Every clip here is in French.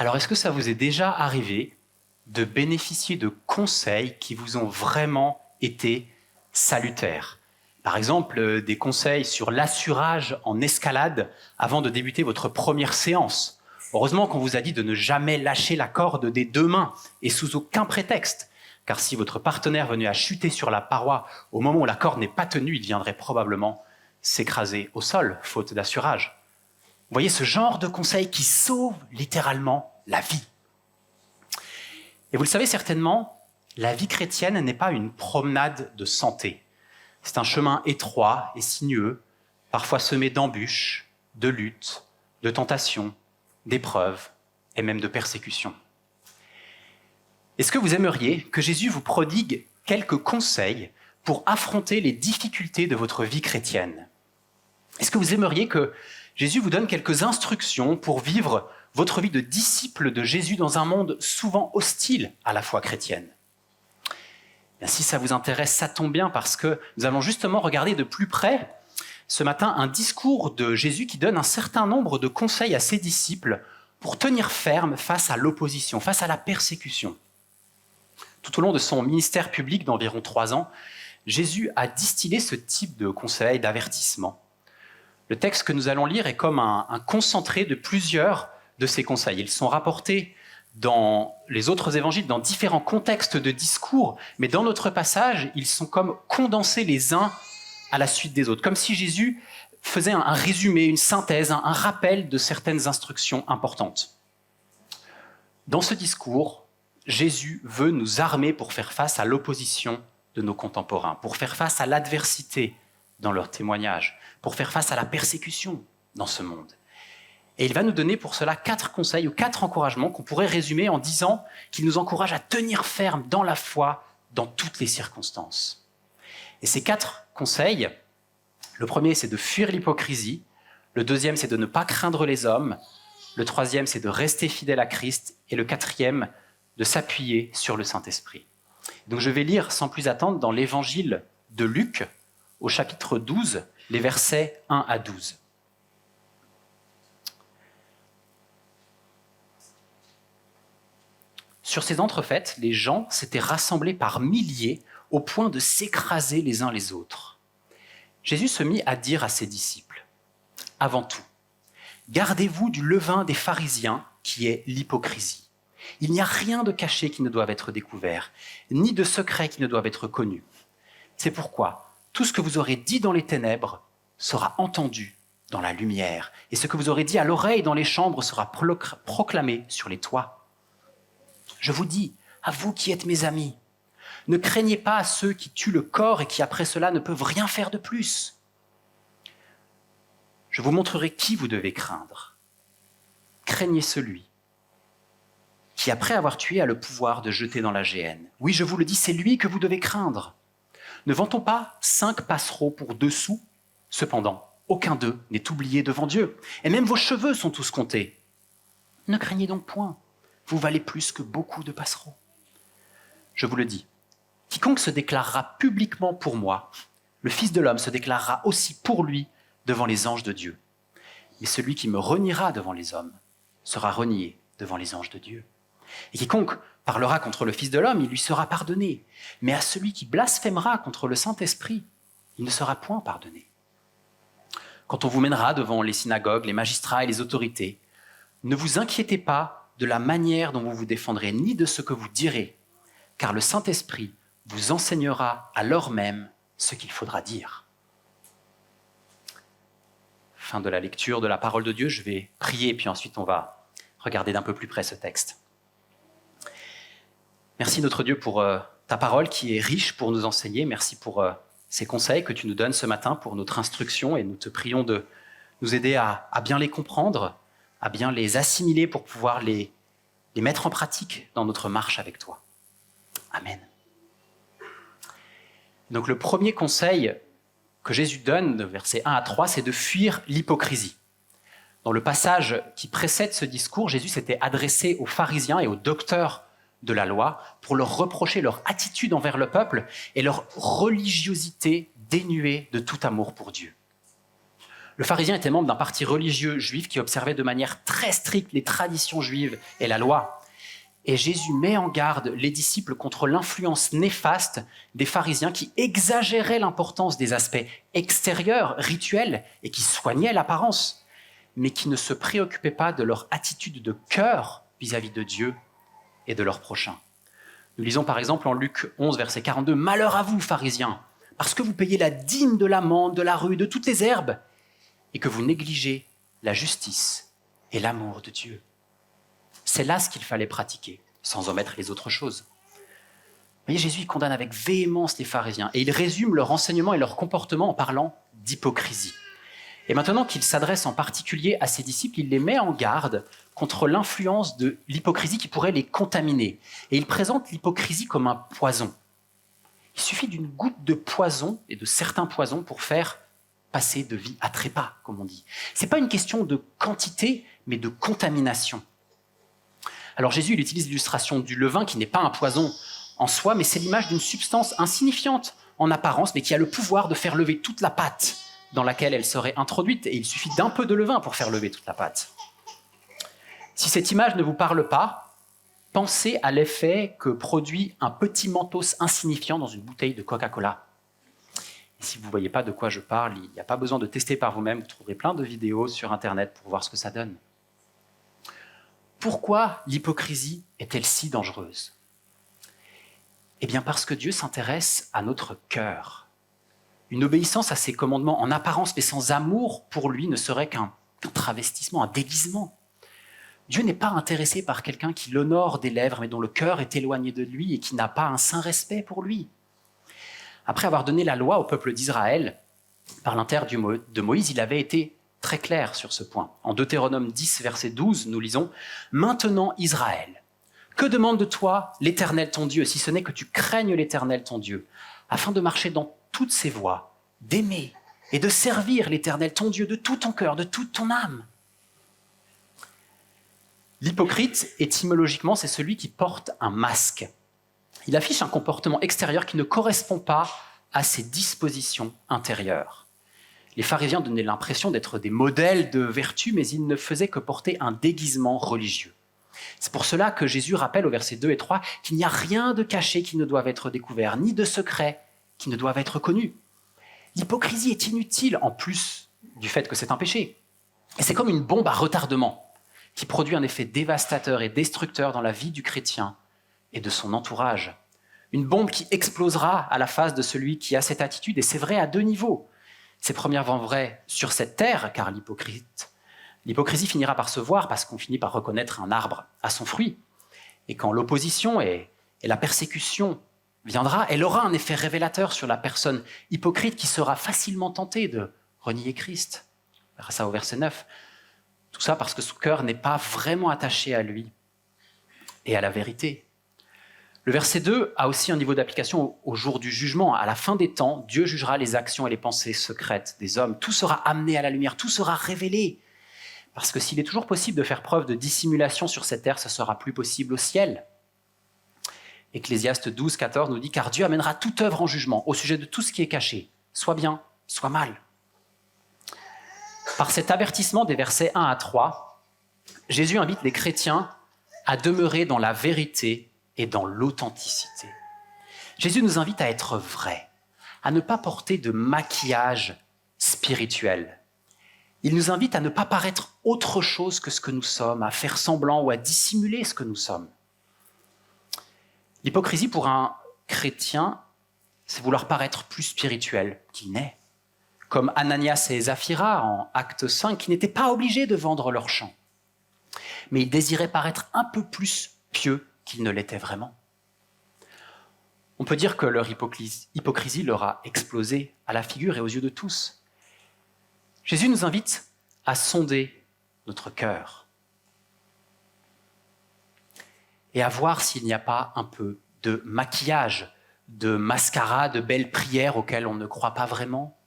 Alors, est-ce que ça vous est déjà arrivé de bénéficier de conseils qui vous ont vraiment été salutaires? Par exemple, des conseils sur l'assurage en escalade avant de débuter votre première séance. Heureusement qu'on vous a dit de ne jamais lâcher la corde des deux mains et sous aucun prétexte. Car si votre partenaire venait à chuter sur la paroi au moment où la corde n'est pas tenue, il viendrait probablement s'écraser au sol, faute d'assurage. Vous voyez ce genre de conseils qui sauvent littéralement la vie. Et vous le savez certainement, la vie chrétienne n'est pas une promenade de santé. C'est un chemin étroit et sinueux, parfois semé d'embûches, de luttes, de tentations, d'épreuves et même de persécutions. Est-ce que vous aimeriez que Jésus vous prodigue quelques conseils pour affronter les difficultés de votre vie chrétienne? Est-ce que vous aimeriez que Jésus vous donne quelques instructions pour vivre votre vie de disciple de Jésus dans un monde souvent hostile à la foi chrétienne? Bien, si ça vous intéresse, ça tombe bien parce que nous allons justement regarder de plus près ce matin un discours de Jésus qui donne un certain nombre de conseils à ses disciples pour tenir ferme face à l'opposition, face à la persécution. Tout au long de son ministère public d'environ 3 ans, Jésus a distillé ce type de conseils, d'avertissements. Le texte que nous allons lire est comme un concentré de plusieurs de ces conseils. Ils sont rapportés dans les autres évangiles, dans différents contextes de discours, mais dans notre passage, ils sont comme condensés les uns à la suite des autres, comme si Jésus faisait un résumé, une synthèse, un rappel de certaines instructions importantes. Dans ce discours, Jésus veut nous armer pour faire face à l'opposition de nos contemporains, pour faire face à l'adversité dans leur témoignage, pour faire face à la persécution dans ce monde. Et il va nous donner pour cela 4 conseils ou 4 encouragements qu'on pourrait résumer en disant qu'il nous encourage à tenir ferme dans la foi dans toutes les circonstances. Et ces 4 conseils, le premier c'est de fuir l'hypocrisie, le deuxième c'est de ne pas craindre les hommes, le troisième c'est de rester fidèle à Christ et le quatrième de s'appuyer sur le Saint-Esprit. Donc je vais lire sans plus attendre dans l'évangile de Luc au chapitre 12, les versets 1 à 12. Sur ces entrefaites, les gens s'étaient rassemblés par milliers au point de s'écraser les uns les autres. Jésus se mit à dire à ses disciples, « Avant tout, gardez-vous du levain des pharisiens qui est l'hypocrisie. Il n'y a rien de caché qui ne doive être découvert, ni de secret qui ne doive être connu. C'est pourquoi tout ce que vous aurez dit dans les ténèbres sera entendu dans la lumière, et ce que vous aurez dit à l'oreille dans les chambres sera proclamé sur les toits. Je vous dis, à vous qui êtes mes amis, ne craignez pas ceux qui tuent le corps et qui après cela ne peuvent rien faire de plus. Je vous montrerai qui vous devez craindre. Craignez celui qui, après avoir tué, a le pouvoir de jeter dans la géhenne. Oui, je vous le dis, c'est lui que vous devez craindre. Ne vend-on pas 5 passereaux pour 2 sous? Cependant, aucun d'eux n'est oublié devant Dieu. Et même vos cheveux sont tous comptés. Ne craignez donc point. Vous valez plus que beaucoup de passereaux. Je vous le dis, quiconque se déclarera publiquement pour moi, le Fils de l'homme se déclarera aussi pour lui devant les anges de Dieu. Mais celui qui me reniera devant les hommes sera renié devant les anges de Dieu. Et quiconque parlera contre le Fils de l'homme, il lui sera pardonné. Mais à celui qui blasphémera contre le Saint-Esprit, il ne sera point pardonné. Quand on vous mènera devant les synagogues, les magistrats et les autorités, ne vous inquiétez pas de la manière dont vous vous défendrez, ni de ce que vous direz, car le Saint-Esprit vous enseignera à l'heure même ce qu'il faudra dire. Fin de la lecture de la parole de Dieu, je vais prier, puis ensuite on va regarder d'un peu plus près ce texte. Merci notre Dieu pour ta parole qui est riche pour nous enseigner. Merci pour ces conseils que tu nous donnes ce matin pour notre instruction et nous te prions de nous aider à bien les comprendre, à bien les assimiler pour pouvoir les mettre en pratique dans notre marche avec toi. Amen. Donc le premier conseil que Jésus donne, de versets 1 à 3, c'est de fuir l'hypocrisie. Dans le passage qui précède ce discours, Jésus s'était adressé aux pharisiens et aux docteurs de la loi pour leur reprocher leur attitude envers le peuple et leur religiosité dénuée de tout amour pour Dieu. Le pharisien était membre d'un parti religieux juif qui observait de manière très stricte les traditions juives et la loi. Et Jésus met en garde les disciples contre l'influence néfaste des pharisiens qui exagéraient l'importance des aspects extérieurs, rituels, et qui soignaient l'apparence, mais qui ne se préoccupaient pas de leur attitude de cœur vis-à-vis de Dieu et de leur prochain. Nous lisons par exemple en Luc 11, verset 42, « Malheur à vous, pharisiens, parce que vous payez la dîme de l'amande, de la rue, de toutes les herbes, et que vous négligez la justice et l'amour de Dieu. » C'est là ce qu'il fallait pratiquer, sans omettre les autres choses. Vous voyez, Jésus condamne avec véhémence les pharisiens, et il résume leur enseignement et leur comportement en parlant d'hypocrisie. Et maintenant qu'il s'adresse en particulier à ses disciples, il les met en garde contre l'influence de l'hypocrisie qui pourrait les contaminer. Et il présente l'hypocrisie comme un poison. Il suffit d'une goutte de poison et de certains poisons pour faire passer de vie à trépas, comme on dit. Ce n'est pas une question de quantité, mais de contamination. Alors Jésus, il utilise l'illustration du levain qui n'est pas un poison en soi, mais c'est l'image d'une substance insignifiante en apparence, mais qui a le pouvoir de faire lever toute la pâte dans laquelle elle serait introduite. Et il suffit d'un peu de levain pour faire lever toute la pâte. Si cette image ne vous parle pas, pensez à l'effet que produit un petit mentos insignifiant dans une bouteille de Coca-Cola. Et si vous ne voyez pas de quoi je parle, il n'y a pas besoin de tester par vous-même. Vous trouverez plein de vidéos sur Internet pour voir ce que ça donne. Pourquoi l'hypocrisie est-elle si dangereuse ? Eh bien parce que Dieu s'intéresse à notre cœur. Une obéissance à ses commandements en apparence mais sans amour pour lui ne serait qu'un travestissement, un déguisement. Dieu n'est pas intéressé par quelqu'un qui l'honore des lèvres mais dont le cœur est éloigné de lui et qui n'a pas un saint respect pour lui. Après avoir donné la loi au peuple d'Israël, par l'intermédiaire de Moïse, il avait été très clair sur ce point. En Deutéronome 10, verset 12, nous lisons « Maintenant Israël, que demande de toi l'Éternel ton Dieu, si ce n'est que tu craignes l'Éternel ton Dieu, afin de marcher dans toutes ses voies, d'aimer et de servir l'Éternel ton Dieu de tout ton cœur, de toute ton âme. » L'hypocrite, étymologiquement, c'est celui qui porte un masque. Il affiche un comportement extérieur qui ne correspond pas à ses dispositions intérieures. Les pharisiens donnaient l'impression d'être des modèles de vertu, mais ils ne faisaient que porter un déguisement religieux. C'est pour cela que Jésus rappelle au verset 2 et 3 qu'il n'y a rien de caché qui ne doive être découvert, ni de secret qui ne doivent être connus. L'hypocrisie est inutile, en plus du fait que c'est un péché. Et c'est comme une bombe à retardement qui produit un effet dévastateur et destructeur dans la vie du chrétien et de son entourage. Une bombe qui explosera à la face de celui qui a cette attitude, et c'est vrai à deux niveaux. C'est premièrement vrai sur cette terre, car l'hypocrisie finira par se voir parce qu'on finit par reconnaître un arbre à son fruit. Et quand l'opposition et la persécution viendra, elle aura un effet révélateur sur la personne hypocrite qui sera facilement tentée de renier Christ. On verra ça au verset 9. Tout ça parce que son cœur n'est pas vraiment attaché à lui et à la vérité. Le verset 2 a aussi un niveau d'application au jour du jugement. À la fin des temps, Dieu jugera les actions et les pensées secrètes des hommes. Tout sera amené à la lumière, tout sera révélé. Parce que s'il est toujours possible de faire preuve de dissimulation sur cette terre, ce sera plus possible au ciel. Ecclésiaste 12, 14 nous dit « Car Dieu amènera toute œuvre en jugement au sujet de tout ce qui est caché, soit bien, soit mal. » Par cet avertissement des versets 1 à 3, Jésus invite les chrétiens à demeurer dans la vérité et dans l'authenticité. Jésus nous invite à être vrais, à ne pas porter de maquillage spirituel. Il nous invite à ne pas paraître autre chose que ce que nous sommes, à faire semblant ou à dissimuler ce que nous sommes. L'hypocrisie pour un chrétien, c'est vouloir paraître plus spirituel qu'il n'est. Comme Ananias et Saphira en Acte 5, qui n'étaient pas obligés de vendre leurs champs. Mais ils désiraient paraître un peu plus pieux qu'ils ne l'étaient vraiment. On peut dire que leur hypocrisie leur a explosé à la figure et aux yeux de tous. Jésus nous invite à sonder notre cœur et à voir s'il n'y a pas un peu de maquillage, de mascara, de belles prières auxquelles on ne croit pas vraiment,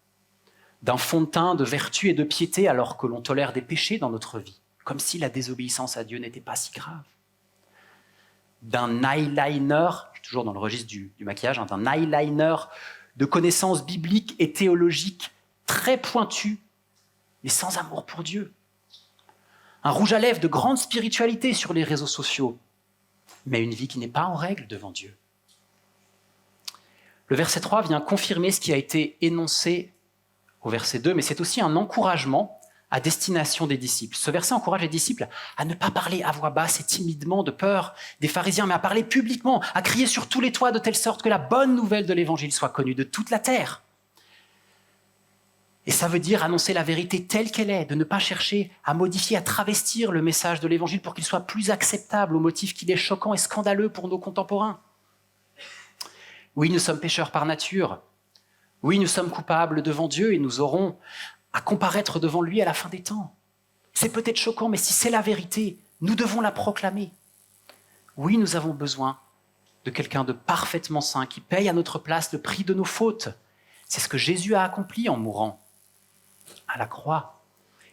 d'un fond de teint de vertu et de piété alors que l'on tolère des péchés dans notre vie, comme si la désobéissance à Dieu n'était pas si grave. D'un eyeliner, toujours dans le registre du maquillage, d'un eyeliner de connaissances bibliques et théologiques très pointues mais sans amour pour Dieu. Un rouge à lèvres de grande spiritualité sur les réseaux sociaux, mais une vie qui n'est pas en règle devant Dieu. Le verset 3 vient confirmer ce qui a été énoncé au verset 2, mais c'est aussi un encouragement à destination des disciples. Ce verset encourage les disciples à ne pas parler à voix basse et timidement de peur des pharisiens, mais à parler publiquement, à crier sur tous les toits de telle sorte que la bonne nouvelle de l'évangile soit connue de toute la terre. Et ça veut dire annoncer la vérité telle qu'elle est, de ne pas chercher à modifier, à travestir le message de l'évangile pour qu'il soit plus acceptable au motif qu'il est choquant et scandaleux pour nos contemporains. Oui, nous sommes pécheurs par nature. Oui, nous sommes coupables devant Dieu et nous aurons à comparaître devant lui à la fin des temps. C'est peut-être choquant, mais si c'est la vérité, nous devons la proclamer. Oui, nous avons besoin de quelqu'un de parfaitement saint qui paye à notre place le prix de nos fautes. C'est ce que Jésus a accompli en mourant à la croix.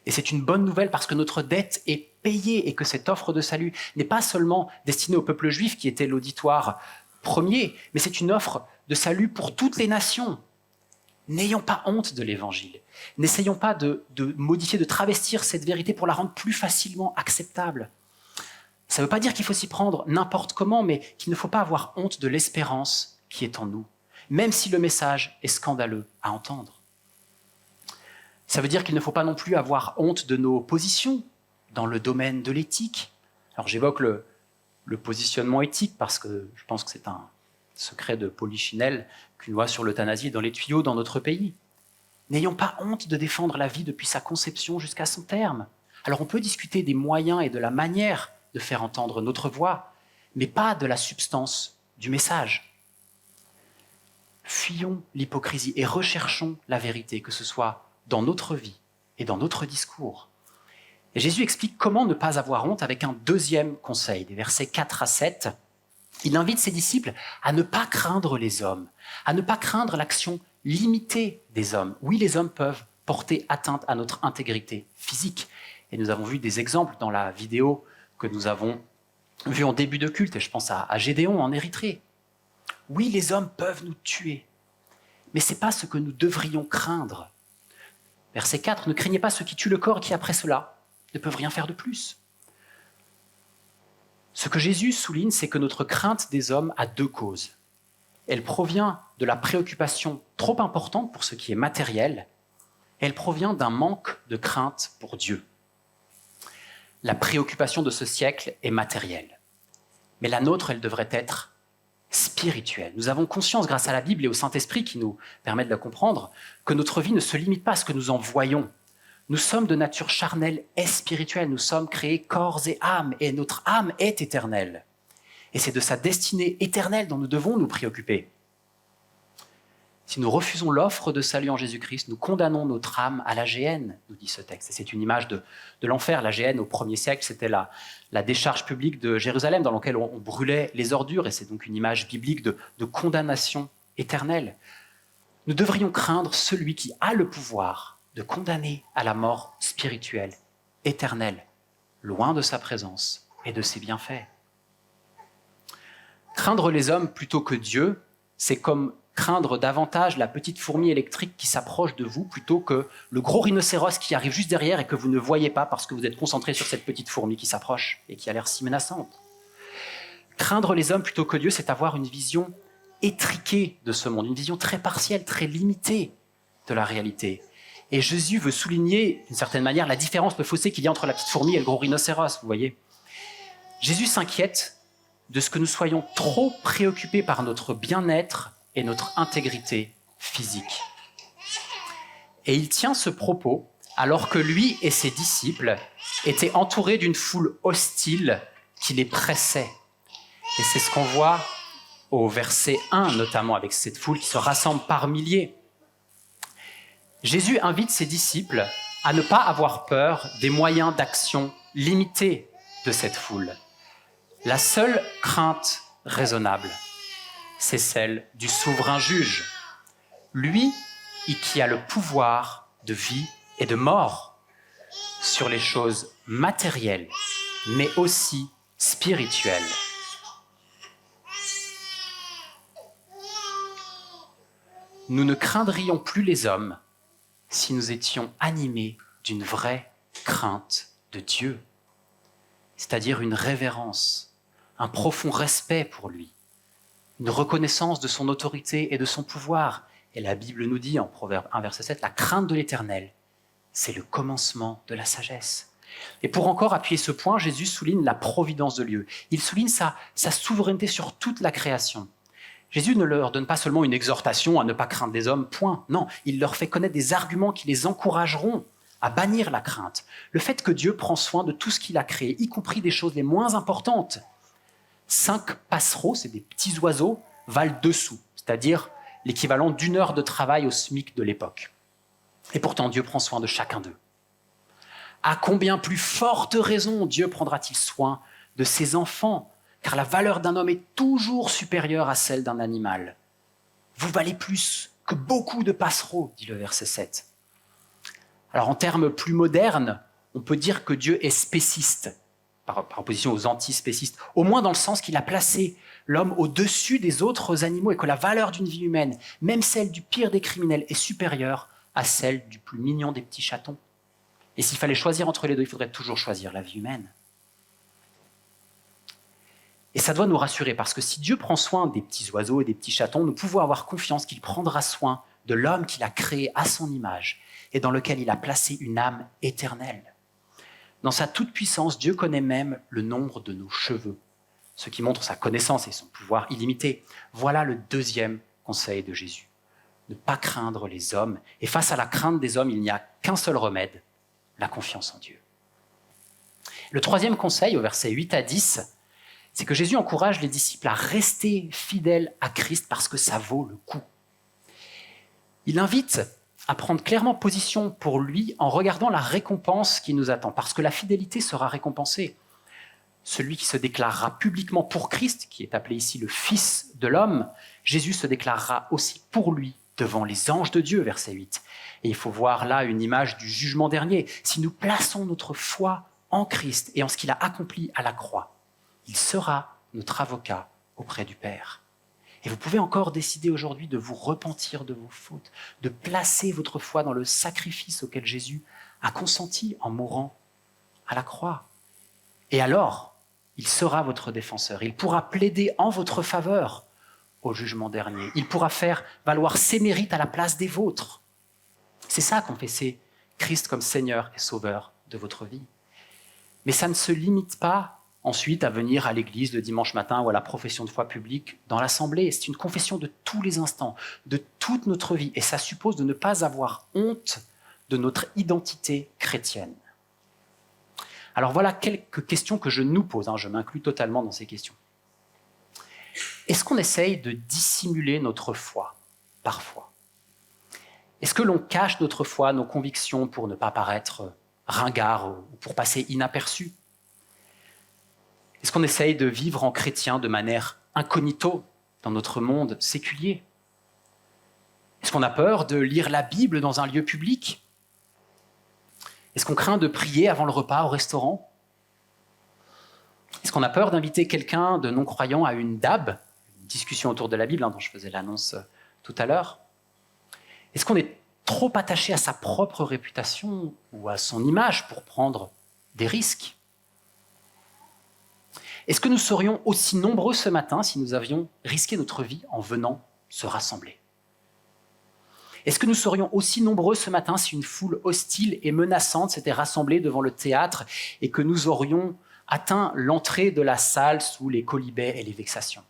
Et c'est une bonne nouvelle parce que notre dette est payée et que cette offre de salut n'est pas seulement destinée au peuple juif qui était l'auditoire premier, mais c'est une offre de salut pour toutes les nations. N'ayons pas honte de l'évangile. N'essayons pas de modifier, de travestir cette vérité pour la rendre plus facilement acceptable. Ça ne veut pas dire qu'il faut s'y prendre n'importe comment, mais qu'il ne faut pas avoir honte de l'espérance qui est en nous, même si le message est scandaleux à entendre. Ça veut dire qu'il ne faut pas non plus avoir honte de nos positions dans le domaine de l'éthique. Alors j'évoque le positionnement éthique parce que je pense que c'est un secret de Polichinelle qu'une loi sur l'euthanasie est dans les tuyaux dans notre pays. N'ayons pas honte de défendre la vie depuis sa conception jusqu'à son terme. Alors on peut discuter des moyens et de la manière de faire entendre notre voix, mais pas de la substance du message. Fuyons l'hypocrisie et recherchons la vérité, que ce soit dans notre vie et dans notre discours. Et Jésus explique comment ne pas avoir honte avec un deuxième conseil, des versets 4 à 7. Il invite ses disciples à ne pas craindre les hommes, à ne pas craindre l'action limitée des hommes. Oui, les hommes peuvent porter atteinte à notre intégrité physique. Et nous avons vu des exemples dans la vidéo que nous avons vue en début de culte, et je pense à Gédéon en Érythrée. Oui, les hommes peuvent nous tuer, mais ce n'est pas ce que nous devrions craindre. Verset 4, ne craignez pas ceux qui tuent le corps et qui, après cela, ne peuvent rien faire de plus. Ce que Jésus souligne, c'est que notre crainte des hommes a deux causes. Elle provient de la préoccupation trop importante pour ce qui est matériel, et elle provient d'un manque de crainte pour Dieu. La préoccupation de ce siècle est matérielle, mais la nôtre, elle devrait être spirituelle. Nous avons conscience, grâce à la Bible et au Saint-Esprit qui nous permet de la comprendre, que notre vie ne se limite pas à ce que nous en voyons. Nous sommes de nature charnelle et spirituelle. Nous sommes créés corps et âme, et notre âme est éternelle. Et c'est de sa destinée éternelle dont nous devons nous préoccuper. Si nous refusons l'offre de salut en Jésus-Christ, nous condamnons notre âme à la géhenne, nous dit ce texte. Et c'est une image de l'enfer. La géhenne, au 1er siècle, c'était la décharge publique de Jérusalem dans laquelle on brûlait les ordures. Et c'est donc une image biblique de condamnation éternelle. Nous devrions craindre celui qui a le pouvoir de condamner à la mort spirituelle, éternelle, loin de sa présence et de ses bienfaits. Craindre les hommes plutôt que Dieu, c'est comme craindre davantage la petite fourmi électrique qui s'approche de vous plutôt que le gros rhinocéros qui arrive juste derrière et que vous ne voyez pas parce que vous êtes concentré sur cette petite fourmi qui s'approche et qui a l'air si menaçante. Craindre les hommes plutôt que Dieu, c'est avoir une vision étriquée de ce monde, une vision très partielle, très limitée de la réalité. Et Jésus veut souligner, d'une certaine manière, la différence, le fossé qu'il y a entre la petite fourmi et le gros rhinocéros, vous voyez. Jésus s'inquiète de ce que nous soyons trop préoccupés par notre bien-être et notre intégrité physique. Et il tient ce propos alors que lui et ses disciples étaient entourés d'une foule hostile qui les pressait. Et c'est ce qu'on voit au verset 1, notamment, avec cette foule qui se rassemble par milliers. Jésus invite ses disciples à ne pas avoir peur des moyens d'action limités de cette foule. La seule crainte raisonnable, c'est celle du souverain juge. Lui qui a le pouvoir de vie et de mort sur les choses matérielles, mais aussi spirituelles. Nous ne craindrions plus les hommes si nous étions animés d'une vraie crainte de Dieu, c'est-à-dire une révérence, un profond respect pour lui, une reconnaissance de son autorité et de son pouvoir. Et la Bible nous dit en Proverbe 1, verset 7, la crainte de l'Éternel, c'est le commencement de la sagesse. Et pour encore appuyer ce point, Jésus souligne la providence de Dieu. Il souligne sa souveraineté sur toute la création. Jésus ne leur donne pas seulement une exhortation à ne pas craindre des hommes, point. Non, il leur fait connaître des arguments qui les encourageront à bannir la crainte. Le fait que Dieu prend soin de tout ce qu'il a créé, y compris des choses les moins importantes. 5 passereaux, c'est des petits oiseaux, valent 2 sous, c'est-à-dire l'équivalent d'1 heure de travail au SMIC de l'époque. Et pourtant, Dieu prend soin de chacun d'eux. À combien plus forte raison Dieu prendra-t-il soin de ses enfants, car la valeur d'un homme est toujours supérieure à celle d'un animal. Vous valez plus que beaucoup de passereaux, dit le verset 7. Alors en termes plus modernes, on peut dire que Dieu est spéciste, par opposition aux antispécistes, au moins dans le sens qu'il a placé l'homme au-dessus des autres animaux et que la valeur d'une vie humaine, même celle du pire des criminels, est supérieure à celle du plus mignon des petits chatons. Et s'il fallait choisir entre les deux, il faudrait toujours choisir la vie humaine. Et ça doit nous rassurer, parce que si Dieu prend soin des petits oiseaux et des petits chatons, nous pouvons avoir confiance qu'il prendra soin de l'homme qu'il a créé à son image et dans lequel il a placé une âme éternelle. Dans sa toute-puissance, Dieu connaît même le nombre de nos cheveux, ce qui montre sa connaissance et son pouvoir illimité. Voilà le deuxième conseil de Jésus. Ne pas craindre les hommes. Et face à la crainte des hommes, il n'y a qu'un seul remède, la confiance en Dieu. Le troisième conseil, au verset 8 à 10, c'est que Jésus encourage les disciples à rester fidèles à Christ parce que ça vaut le coup. Il invite à prendre clairement position pour lui en regardant la récompense qui nous attend, parce que la fidélité sera récompensée. Celui qui se déclarera publiquement pour Christ, qui est appelé ici le Fils de l'homme, Jésus se déclarera aussi pour lui devant les anges de Dieu, verset 8. Et il faut voir là une image du jugement dernier. Si nous plaçons notre foi en Christ et en ce qu'il a accompli à la croix, il sera notre avocat auprès du Père. Et vous pouvez encore décider aujourd'hui de vous repentir de vos fautes, de placer votre foi dans le sacrifice auquel Jésus a consenti en mourant à la croix. Et alors, il sera votre défenseur. Il pourra plaider en votre faveur au jugement dernier. Il pourra faire valoir ses mérites à la place des vôtres. C'est ça, confesser Christ comme Seigneur et Sauveur de votre vie. Mais ça ne se limite pas ensuite à venir à l'église le dimanche matin ou à la profession de foi publique dans l'assemblée. C'est une confession de tous les instants, de toute notre vie. Et ça suppose de ne pas avoir honte de notre identité chrétienne. Alors voilà quelques questions que je nous pose. Je m'inclus totalement dans ces questions. Est-ce qu'on essaye de dissimuler notre foi parfois? Est-ce que l'on cache notre foi, nos convictions pour ne pas paraître ringard ou pour passer inaperçu? Est-ce qu'on essaye de vivre en chrétien de manière incognito dans notre monde séculier? Est-ce qu'on a peur de lire la Bible dans un lieu public? Est-ce qu'on craint de prier avant le repas au restaurant? Est-ce qu'on a peur d'inviter quelqu'un de non-croyant à une DAB, une discussion autour de la Bible, dont je faisais l'annonce tout à l'heure? Est-ce qu'on est trop attaché à sa propre réputation ou à son image pour prendre des risques? Est-ce que nous serions aussi nombreux ce matin si nous avions risqué notre vie en venant se rassembler? Est-ce que nous serions aussi nombreux ce matin si une foule hostile et menaçante s'était rassemblée devant le théâtre et que nous aurions atteint l'entrée de la salle sous les quolibets et les vexations?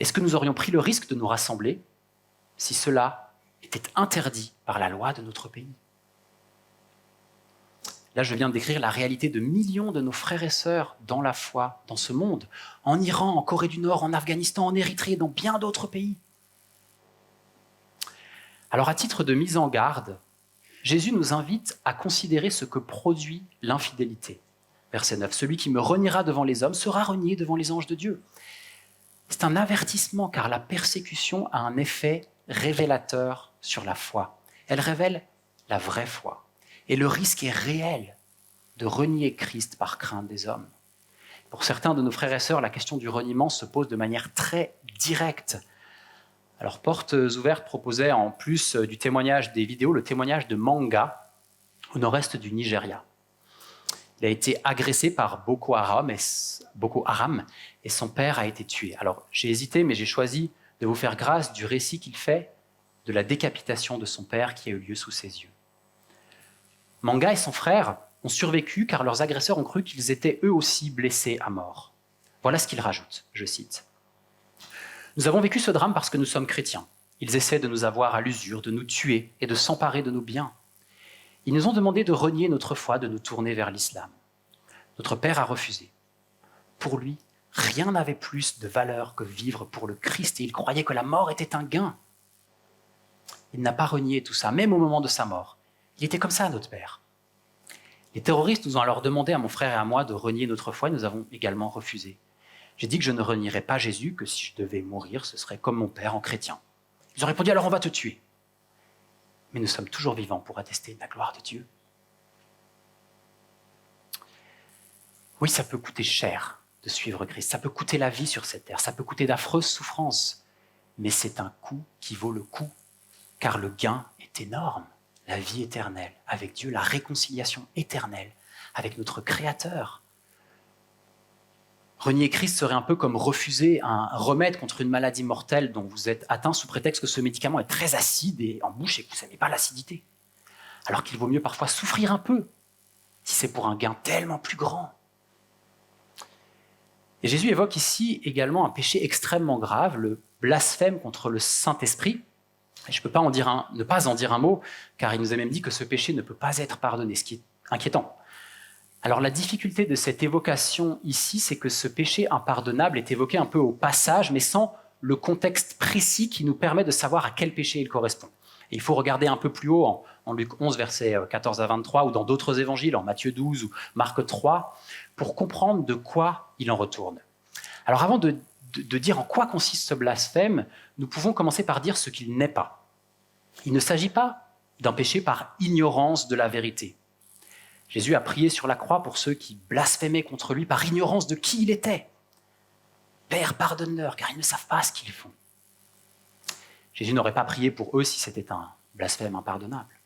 Est-ce que nous aurions pris le risque de nous rassembler si cela était interdit par la loi de notre pays? Là, je viens de décrire la réalité de millions de nos frères et sœurs dans la foi, dans ce monde, en Iran, en Corée du Nord, en Afghanistan, en Érythrée et dans bien d'autres pays. Alors, à titre de mise en garde, Jésus nous invite à considérer ce que produit l'infidélité. Verset 9, « Celui qui me reniera devant les hommes sera renié devant les anges de Dieu. » C'est un avertissement car la persécution a un effet révélateur sur la foi. Elle révèle la vraie foi. Et le risque est réel de renier Christ par crainte des hommes. Pour certains de nos frères et sœurs, la question du reniement se pose de manière très directe. Alors, Portes Ouvertes proposait, en plus du témoignage des vidéos, le témoignage de Manga, au nord-est du Nigeria. Il a été agressé par Boko Haram et son père a été tué. Alors j'ai hésité, mais j'ai choisi de vous faire grâce du récit qu'il fait de la décapitation de son père qui a eu lieu sous ses yeux. Manga et son frère ont survécu car leurs agresseurs ont cru qu'ils étaient eux aussi blessés à mort. Voilà ce qu'il rajoute, je cite. « Nous avons vécu ce drame parce que nous sommes chrétiens. Ils essaient de nous avoir à l'usure, de nous tuer et de s'emparer de nos biens. Ils nous ont demandé de renier notre foi, de nous tourner vers l'islam. Notre père a refusé. Pour lui, rien n'avait plus de valeur que vivre pour le Christ et il croyait que la mort était un gain. Il n'a pas renié tout ça, même au moment de sa mort. Il était comme ça, notre père. Les terroristes nous ont alors demandé à mon frère et à moi de renier notre foi et nous avons également refusé. J'ai dit que je ne renierais pas Jésus, que si je devais mourir, ce serait comme mon père en chrétien. Ils ont répondu, alors on va te tuer. Mais nous sommes toujours vivants pour attester de la gloire de Dieu. Oui, ça peut coûter cher de suivre Christ, ça peut coûter la vie sur cette terre, ça peut coûter d'affreuses souffrances, mais c'est un coût qui vaut le coup, car le gain est énorme. La vie éternelle avec Dieu, la réconciliation éternelle avec notre Créateur. Renier Christ serait un peu comme refuser un remède contre une maladie mortelle dont vous êtes atteint sous prétexte que ce médicament est très acide et en bouche et que vous n'aimez pas l'acidité. Alors qu'il vaut mieux parfois souffrir un peu, si c'est pour un gain tellement plus grand. Et Jésus évoque ici également un péché extrêmement grave, le blasphème contre le Saint-Esprit. Et je ne peux pas ne pas en dire un mot, car il nous a même dit que ce péché ne peut pas être pardonné, ce qui est inquiétant. Alors la difficulté de cette évocation ici, c'est que ce péché impardonnable est évoqué un peu au passage, mais sans le contexte précis qui nous permet de savoir à quel péché il correspond. Et il faut regarder un peu plus haut, en Luc 11, versets 14 à 23, ou dans d'autres évangiles, en Matthieu 12 ou Marc 3, pour comprendre de quoi il en retourne. Alors avant de dire en quoi consiste ce blasphème, nous pouvons commencer par dire ce qu'il n'est pas. Il ne s'agit pas d'un péché par ignorance de la vérité. Jésus a prié sur la croix pour ceux qui blasphémaient contre lui par ignorance de qui il était. Père, pardonne-leur, car ils ne savent pas ce qu'ils font. Jésus n'aurait pas prié pour eux si c'était un blasphème impardonnable.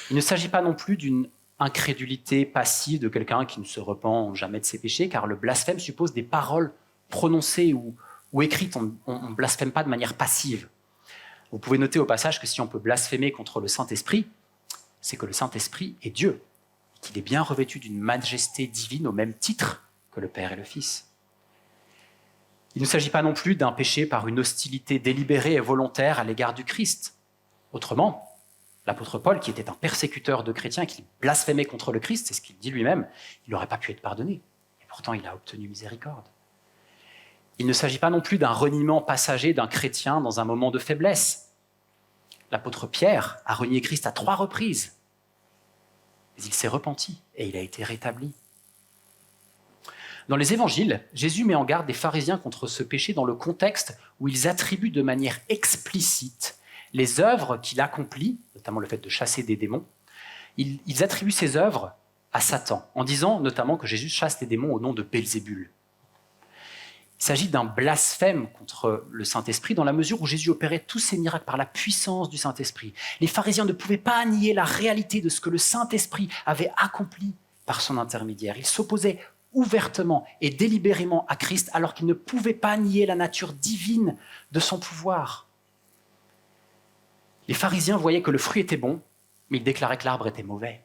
Il ne s'agit pas non plus d'une incrédulité passive de quelqu'un qui ne se repent jamais de ses péchés, car le blasphème suppose des paroles prononcées ou écrites. On ne blasphème pas de manière passive. Vous pouvez noter au passage que si on peut blasphémer contre le Saint-Esprit, c'est que le Saint-Esprit est Dieu, qu'il est bien revêtu d'une majesté divine au même titre que le Père et le Fils. Il ne s'agit pas non plus d'un péché par une hostilité délibérée et volontaire à l'égard du Christ. Autrement, l'apôtre Paul, qui était un persécuteur de chrétiens, qui blasphémait contre le Christ, c'est ce qu'il dit lui-même, il n'aurait pas pu être pardonné. Et pourtant, il a obtenu miséricorde. Il ne s'agit pas non plus d'un reniement passager d'un chrétien dans un moment de faiblesse. L'apôtre Pierre a renié Christ à 3 reprises. Mais il s'est repenti et il a été rétabli. Dans les évangiles, Jésus met en garde des pharisiens contre ce péché dans le contexte où ils attribuent de manière explicite les œuvres qu'il accomplit, notamment le fait de chasser des démons. Ils attribuent ces œuvres à Satan, en disant notamment que Jésus chasse les démons au nom de Belzébul. Il s'agit d'un blasphème contre le Saint-Esprit dans la mesure où Jésus opérait tous ses miracles par la puissance du Saint-Esprit. Les pharisiens ne pouvaient pas nier la réalité de ce que le Saint-Esprit avait accompli par son intermédiaire. Ils s'opposaient ouvertement et délibérément à Christ alors qu'ils ne pouvaient pas nier la nature divine de son pouvoir. Les pharisiens voyaient que le fruit était bon, mais ils déclaraient que l'arbre était mauvais.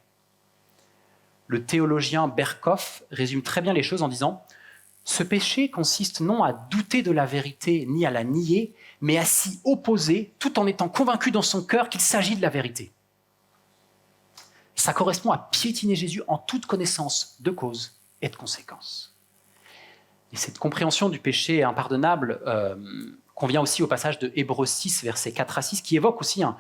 Le théologien Berkhoff résume très bien les choses en disant « Ce péché consiste non à douter de la vérité ni à la nier, mais à s'y opposer tout en étant convaincu dans son cœur qu'il s'agit de la vérité. » Ça correspond à piétiner Jésus en toute connaissance de cause et de conséquences. Et cette compréhension du péché impardonnable convient aussi au passage de Hébreux 6, versets 4 à 6, qui évoque aussi un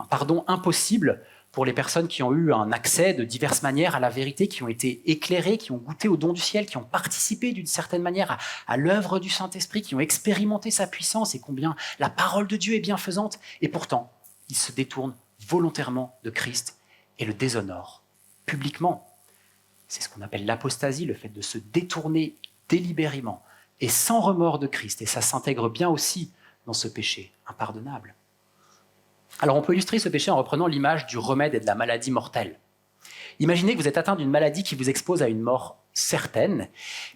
pardon impossible pour les personnes qui ont eu un accès de diverses manières à la vérité, qui ont été éclairées, qui ont goûté au don du ciel, qui ont participé d'une certaine manière à l'œuvre du Saint-Esprit, qui ont expérimenté sa puissance et combien la parole de Dieu est bienfaisante. Et pourtant, ils se détournent volontairement de Christ et le déshonorent publiquement. C'est ce qu'on appelle l'apostasie, le fait de se détourner délibérément et sans remords de Christ. Et ça s'intègre bien aussi dans ce péché impardonnable. Alors on peut illustrer ce péché en reprenant l'image du remède et de la maladie mortelle. Imaginez que vous êtes atteint d'une maladie qui vous expose à une mort certaine,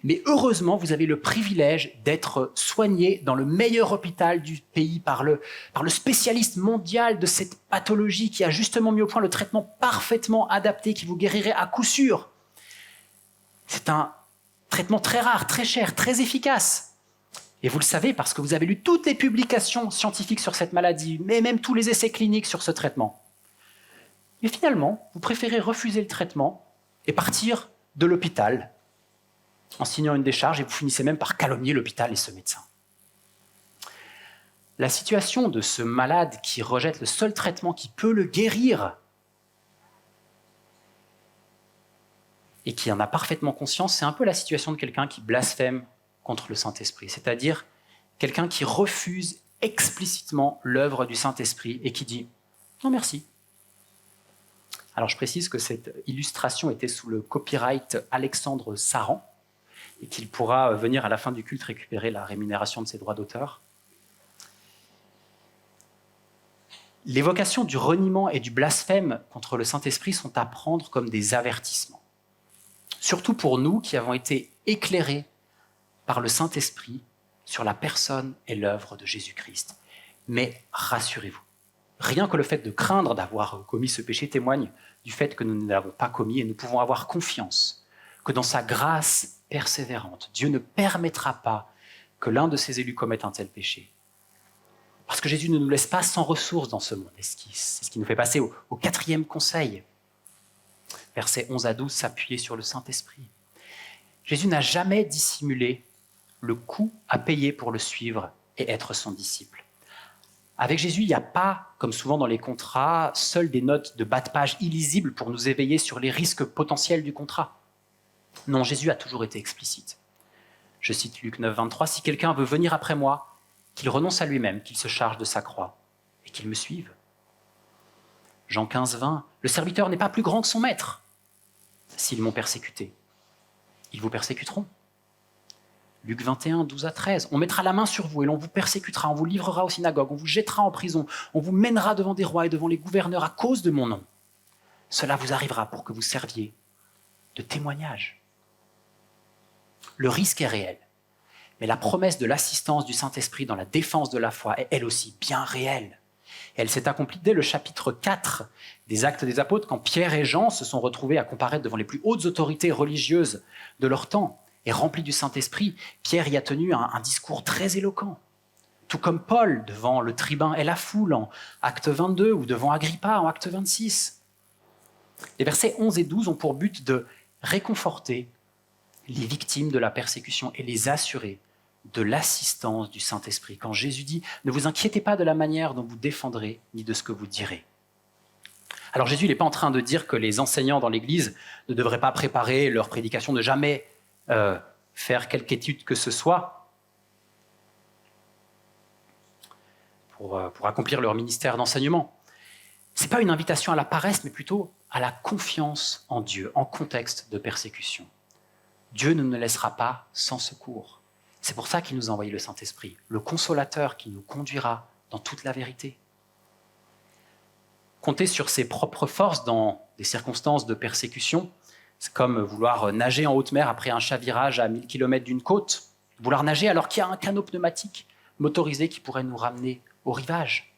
mais heureusement, vous avez le privilège d'être soigné dans le meilleur hôpital du pays par le spécialiste mondial de cette pathologie qui a justement mis au point le traitement parfaitement adapté qui vous guérirait à coup sûr. C'est un traitement très rare, très cher, très efficace. Et vous le savez parce que vous avez lu toutes les publications scientifiques sur cette maladie, mais même tous les essais cliniques sur ce traitement. Mais finalement, vous préférez refuser le traitement et partir de l'hôpital en signant une décharge et vous finissez même par calomnier l'hôpital et ce médecin. La situation de ce malade qui rejette le seul traitement qui peut le guérir et qui en a parfaitement conscience, c'est un peu la situation de quelqu'un qui blasphème contre le Saint-Esprit, c'est-à-dire quelqu'un qui refuse explicitement l'œuvre du Saint-Esprit et qui dit « non merci ». Alors je précise que cette illustration était sous le copyright Alexandre Saran et qu'il pourra venir à la fin du culte récupérer la rémunération de ses droits d'auteur. L'évocation du reniement et du blasphème contre le Saint-Esprit sont à prendre comme des avertissements. Surtout pour nous qui avons été éclairés par le Saint-Esprit sur la personne et l'œuvre de Jésus-Christ. Mais rassurez-vous, rien que le fait de craindre d'avoir commis ce péché témoigne du fait que nous ne l'avons pas commis et nous pouvons avoir confiance que dans sa grâce persévérante, Dieu ne permettra pas que l'un de ses élus commette un tel péché. Parce que Jésus ne nous laisse pas sans ressources dans ce monde. Et c'est ce qui nous fait passer au quatrième conseil. Versets 11 à 12, s'appuyer sur le Saint-Esprit. Jésus n'a jamais dissimulé le coût à payer pour le suivre et être son disciple. Avec Jésus, il n'y a pas, comme souvent dans les contrats, seules des notes de bas de page illisibles pour nous éveiller sur les risques potentiels du contrat. Non, Jésus a toujours été explicite. Je cite Luc 9, 23, « Si quelqu'un veut venir après moi, qu'il renonce à lui-même, qu'il se charge de sa croix et qu'il me suive. » Jean 15, 20, « Le serviteur n'est pas plus grand que son maître. S'ils m'ont persécuté, ils vous persécuteront. » Luc 21, 12 à 13, « On mettra la main sur vous et l'on vous persécutera, on vous livrera aux synagogues, on vous jettera en prison, on vous mènera devant des rois et devant les gouverneurs à cause de mon nom. Cela vous arrivera pour que vous serviez de témoignage. » Le risque est réel, mais la promesse de l'assistance du Saint-Esprit dans la défense de la foi est elle aussi bien réelle. Et elle s'est accomplie dès le chapitre 4 des Actes des Apôtres, quand Pierre et Jean se sont retrouvés à comparaître devant les plus hautes autorités religieuses de leur temps. Et rempli du Saint-Esprit, Pierre y a tenu un discours très éloquent. Tout comme Paul devant le tribun et la foule en Acte 22 ou devant Agrippa en Acte 26. Les versets 11 et 12 ont pour but de réconforter les victimes de la persécution et les assurer de l'assistance du Saint-Esprit. Quand Jésus dit « Ne vous inquiétez pas de la manière dont vous défendrez, ni de ce que vous direz. » Alors Jésus n'est pas en train de dire que les enseignants dans l'Église ne devraient pas préparer leur prédication, de jamais faire quelque étude que ce soit pour accomplir leur ministère d'enseignement. Ce n'est pas une invitation à la paresse, mais plutôt à la confiance en Dieu, en contexte de persécution. Dieu ne nous laissera pas sans secours. C'est pour ça qu'il nous a envoyé le Saint-Esprit, le consolateur qui nous conduira dans toute la vérité. Compter sur ses propres forces dans des circonstances de persécution, c'est comme vouloir nager en haute mer après un chavirage à 1000 km d'une côte, vouloir nager alors qu'il y a un canot pneumatique motorisé qui pourrait nous ramener au rivage.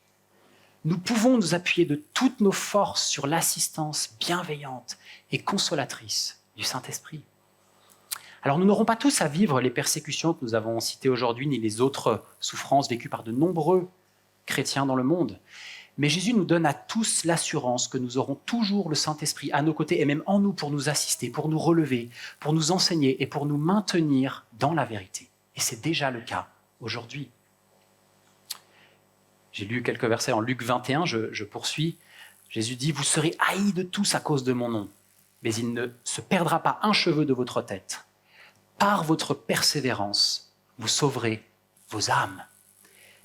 Nous pouvons nous appuyer de toutes nos forces sur l'assistance bienveillante et consolatrice du Saint-Esprit. Alors nous n'aurons pas tous à vivre les persécutions que nous avons citées aujourd'hui, ni les autres souffrances vécues par de nombreux chrétiens dans le monde. Mais Jésus nous donne à tous l'assurance que nous aurons toujours le Saint-Esprit à nos côtés et même en nous pour nous assister, pour nous relever, pour nous enseigner et pour nous maintenir dans la vérité. Et c'est déjà le cas aujourd'hui. J'ai lu quelques versets en Luc 21, je poursuis. Jésus dit « Vous serez haïs de tous à cause de mon nom, mais il ne se perdra pas un cheveu de votre tête. Par votre persévérance, vous sauverez vos âmes. »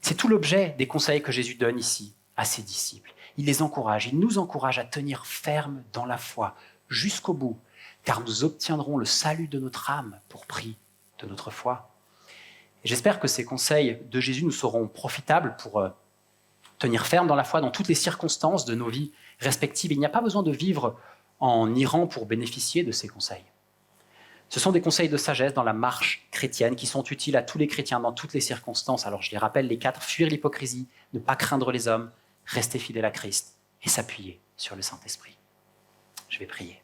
C'est tout l'objet des conseils que Jésus donne ici à ses disciples. Il les encourage, il nous encourage à tenir ferme dans la foi jusqu'au bout, car nous obtiendrons le salut de notre âme pour prix de notre foi. Et j'espère que ces conseils de Jésus nous seront profitables pour tenir ferme dans la foi dans toutes les circonstances de nos vies respectives. Il n'y a pas besoin de vivre en Iran pour bénéficier de ces conseils. Ce sont des conseils de sagesse dans la marche chrétienne qui sont utiles à tous les chrétiens dans toutes les circonstances. Alors je les rappelle, les 4, fuir l'hypocrisie, ne pas craindre les hommes, rester fidèle à Christ et s'appuyer sur le Saint-Esprit. Je vais prier.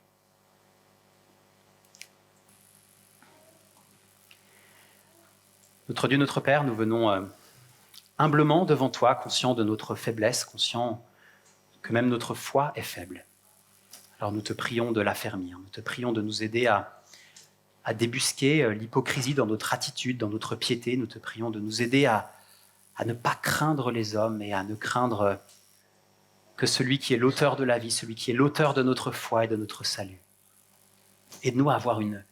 Notre Dieu, notre Père, nous venons humblement devant toi, conscients de notre faiblesse, conscients que même notre foi est faible. Alors nous te prions de l'affermir, nous te prions de nous aider à débusquer l'hypocrisie dans notre attitude, dans notre piété. Nous te prions de nous aider à ne pas craindre les hommes et à ne craindre que celui qui est l'auteur de la vie, celui qui est l'auteur de notre foi et de notre salut. Aide-nous à avoir une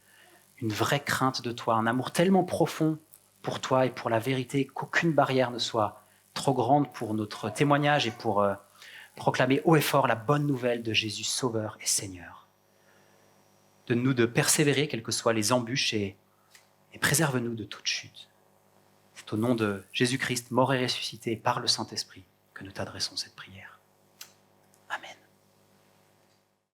vraie crainte de toi, un amour tellement profond pour toi et pour la vérité qu'aucune barrière ne soit trop grande pour notre témoignage et pour proclamer haut et fort la bonne nouvelle de Jésus Sauveur et Seigneur. Donne-nous de persévérer, quelles que soient les embûches, et préserve-nous de toute chute. C'est au nom de Jésus-Christ, mort et ressuscité, par le Saint-Esprit, que nous t'adressons cette prière.